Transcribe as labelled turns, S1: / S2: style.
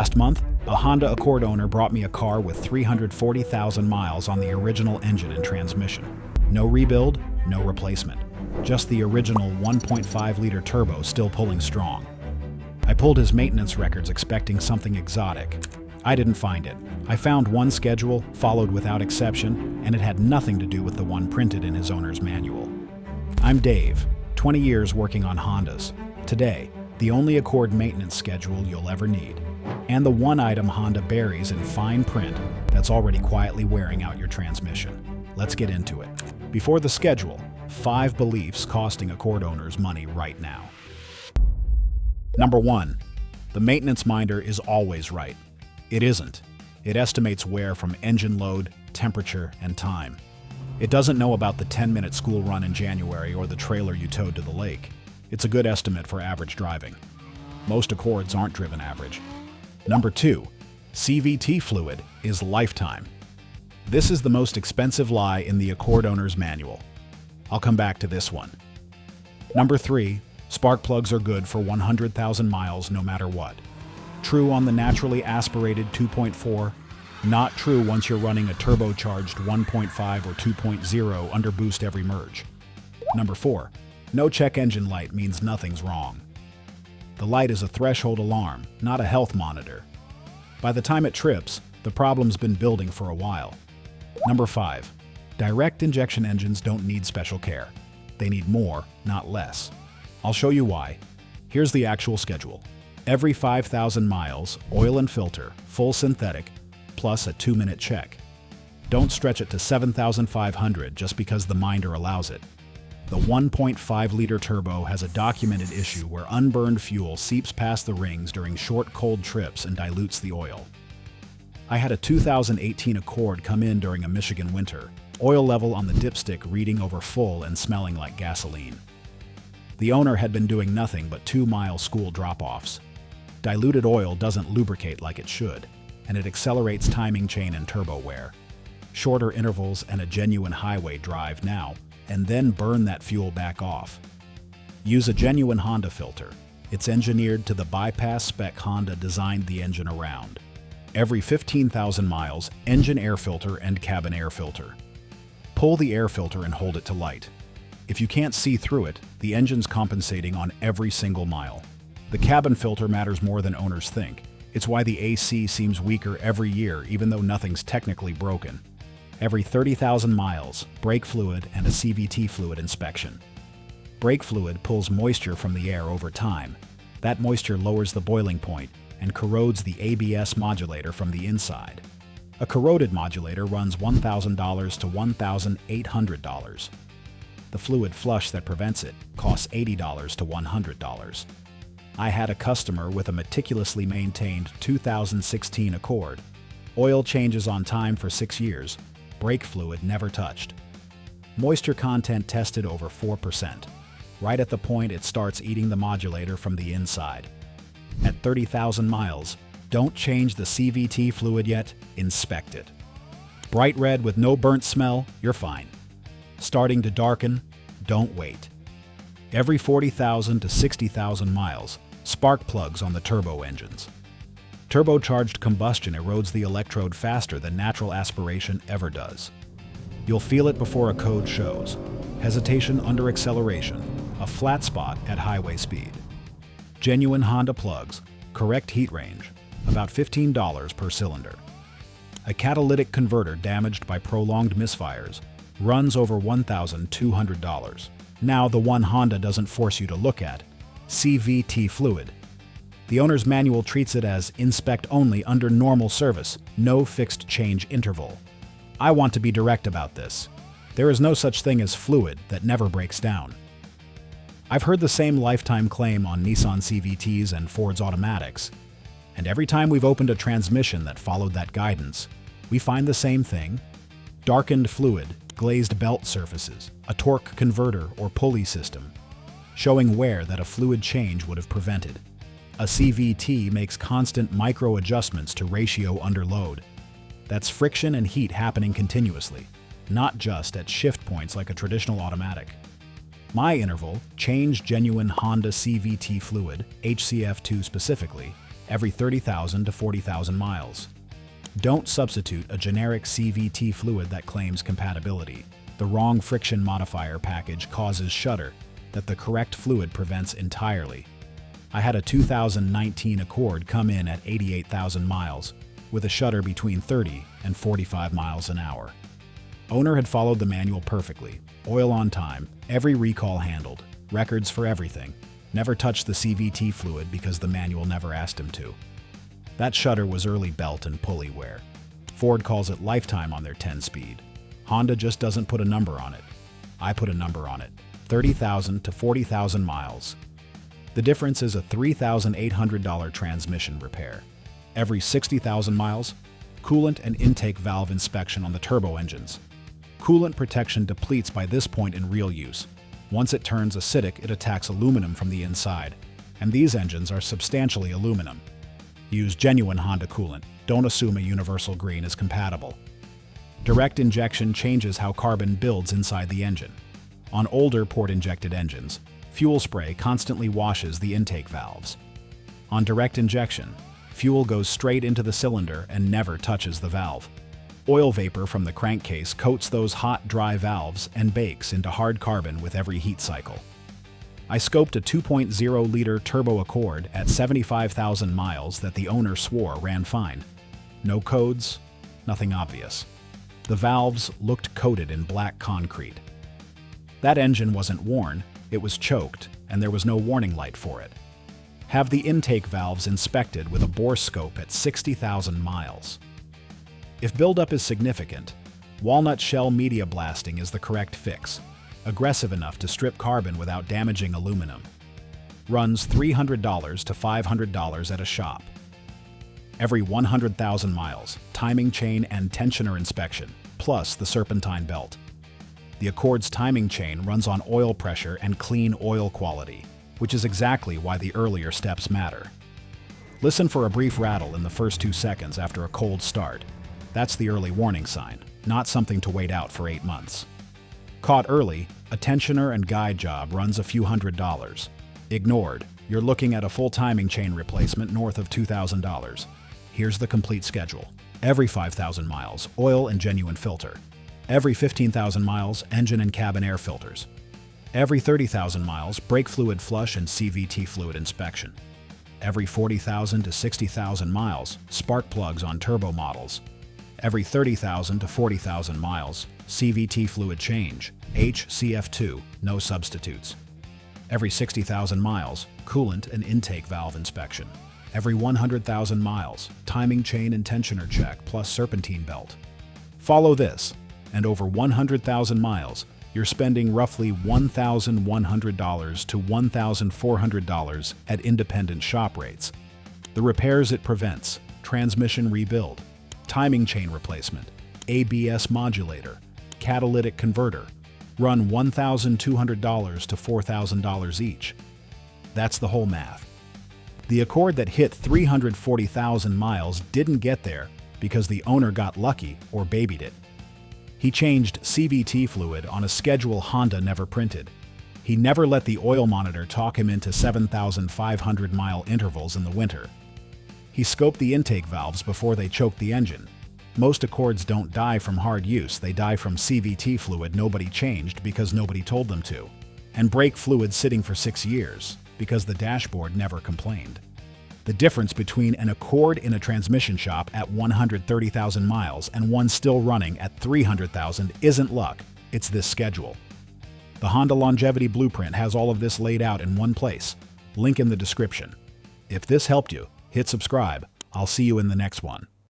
S1: Last month, a Honda Accord owner brought me a car with 340,000 miles on the original engine and transmission. No rebuild, no replacement. Just the original 1.5-liter turbo still pulling strong. I pulled his maintenance records expecting something exotic. I didn't find it. I found one schedule, followed without exception, and it had nothing to do with the one printed in his owner's manual. I'm Dave, 20 years working on Hondas. Today, the only Accord maintenance schedule you'll ever need. And the one item Honda buries in fine print that's already quietly wearing out your transmission. Let's get into it. Before the schedule, 5 beliefs costing Accord owners money right now. Number 1. The maintenance minder is always right. It isn't. It estimates wear from engine load, temperature, and time. It doesn't know about the 10-minute school run in January or the trailer you towed to the lake. It's a good estimate for average driving. Most Accords aren't driven average. Number 2. CVT fluid is lifetime. This is the most expensive lie in the Accord owner's manual. I'll come back to this one. Number 3. Spark plugs are good for 100,000 miles no matter what. True on the naturally aspirated 2.4, not true once you're running a turbocharged 1.5 or 2.0 under boost every merge. Number 4. No check engine light means nothing's wrong. The light is a threshold alarm, not a health monitor. By the time it trips, the problem's been building for a while. Number 5. Direct injection engines don't need special care. They need more, not less. I'll show you why. Here's the actual schedule. Every 5,000 miles, oil and filter, full synthetic, plus a 2-minute check. Don't stretch it to 7,500 just because the minder allows it. The 1.5-liter turbo has a documented issue where unburned fuel seeps past the rings during short, cold trips and dilutes the oil. I had a 2018 Accord come in during a Michigan winter, oil level on the dipstick reading over full and smelling like gasoline. The owner had been doing nothing but 2-mile school drop-offs. Diluted oil doesn't lubricate like it should, and it accelerates timing chain and turbo wear. Shorter intervals and a genuine highway drive now, and then burn that fuel back off. Use a genuine Honda filter. It's engineered to the bypass spec Honda designed the engine around. Every 15,000 miles, engine air filter and cabin air filter. Pull the air filter and hold it to light. If you can't see through it, the engine's compensating on every single mile. The cabin filter matters more than owners think. It's why the AC seems weaker every year even though nothing's technically broken. Every 30,000 miles, brake fluid and a CVT fluid inspection. Brake fluid pulls moisture from the air over time. That moisture lowers the boiling point and corrodes the ABS modulator from the inside. A corroded modulator runs $1,000 to $1,800. The fluid flush that prevents it costs $80 to $100. I had a customer with a meticulously maintained 2016 Accord. Oil changes on time for 6 years. Brake fluid never touched. Moisture content tested over 4%, right at the point it starts eating the modulator from the inside. At 30,000 miles, don't change the CVT fluid yet, inspect it. Bright red with no burnt smell, you're fine. Starting to darken, don't wait. Every 40,000 to 60,000 miles, spark plugs on the turbo engines. Turbocharged combustion erodes the electrode faster than natural aspiration ever does. You'll feel it before a code shows. Hesitation under acceleration, a flat spot at highway speed. Genuine Honda plugs, correct heat range, about $15 per cylinder. A catalytic converter damaged by prolonged misfires, runs over $1,200. Now the one Honda doesn't force you to look at, CVT fluid. The owner's manual treats it as inspect only under normal service, no fixed change interval. I want to be direct about this. There is no such thing as fluid that never breaks down. I've heard the same lifetime claim on Nissan CVTs and Ford's automatics, and every time we've opened a transmission that followed that guidance, we find the same thing: darkened fluid, glazed belt surfaces, a torque converter or pulley system, showing wear that a fluid change would have prevented. A CVT makes constant micro-adjustments to ratio under load. That's friction and heat happening continuously, not just at shift points like a traditional automatic. My interval, change genuine Honda CVT fluid, HCF2 specifically, every 30,000 to 40,000 miles. Don't substitute a generic CVT fluid that claims compatibility. The wrong friction modifier package causes shudder that the correct fluid prevents entirely. I had a 2019 Accord come in at 88,000 miles with a shudder between 30 and 45 miles an hour. Owner had followed the manual perfectly, oil on time, every recall handled, records for everything, never touched the CVT fluid because the manual never asked him to. That shudder was early belt and pulley wear. Ford calls it lifetime on their 10-speed. Honda just doesn't put a number on it. I put a number on it, 30,000 to 40,000 miles. The difference is a $3,800 transmission repair. Every 60,000 miles, coolant and intake valve inspection on the turbo engines. Coolant protection depletes by this point in real use. Once it turns acidic, it attacks aluminum from the inside, and these engines are substantially aluminum. Use genuine Honda coolant. Don't assume a universal green is compatible. Direct injection changes how carbon builds inside the engine. On older port-injected engines, fuel spray constantly washes the intake valves. On direct injection, fuel goes straight into the cylinder and never touches the valve. Oil vapor from the crankcase coats those hot, dry valves and bakes into hard carbon with every heat cycle. I scoped a 2.0-liter turbo Accord at 75,000 miles that the owner swore ran fine. No codes, nothing obvious. The valves looked coated in black concrete. That engine wasn't worn, it was choked, and there was no warning light for it. Have the intake valves inspected with a bore scope at 60,000 miles. If buildup is significant, walnut shell media blasting is the correct fix, aggressive enough to strip carbon without damaging aluminum. Runs $300 to $500 at a shop. Every 100,000 miles, timing chain and tensioner inspection, plus the serpentine belt. The Accord's timing chain runs on oil pressure and clean oil quality, which is exactly why the earlier steps matter. Listen for a brief rattle in the first 2 seconds after a cold start. That's the early warning sign, not something to wait out for 8 months. Caught early, a tensioner and guide job runs a few $100s. Ignored, you're looking at a full timing chain replacement north of $2,000. Here's the complete schedule. Every 5,000 miles, oil and genuine filter. Every 15,000 miles, engine and cabin air filters. Every 30,000 miles, brake fluid flush and CVT fluid inspection. Every 40,000 to 60,000 miles, spark plugs on turbo models. Every 30,000 to 40,000 miles, CVT fluid change, HCF2, no substitutes. Every 60,000 miles, coolant and intake valve inspection. Every 100,000 miles, timing chain and tensioner check plus serpentine belt. Follow this, and over 100,000 miles, you're spending roughly $1,100 to $1,400 at independent shop rates. The repairs it prevents: transmission rebuild, timing chain replacement, ABS modulator, catalytic converter, run $1,200 to $4,000 each. That's the whole math. The Accord that hit 340,000 miles didn't get there because the owner got lucky or babied it. He changed CVT fluid on a schedule Honda never printed. He never let the oil monitor talk him into 7,500-mile intervals in the winter. He scoped the intake valves before they choked the engine. Most Accords don't die from hard use, they die from CVT fluid nobody changed because nobody told them to, and brake fluid sitting for 6 years because the dashboard never complained. The difference between an Accord in a transmission shop at 130,000 miles and one still running at 300,000 isn't luck, it's this schedule. The Honda Longevity Blueprint has all of this laid out in one place. Link in the description. If this helped you, hit subscribe. I'll see you in the next one.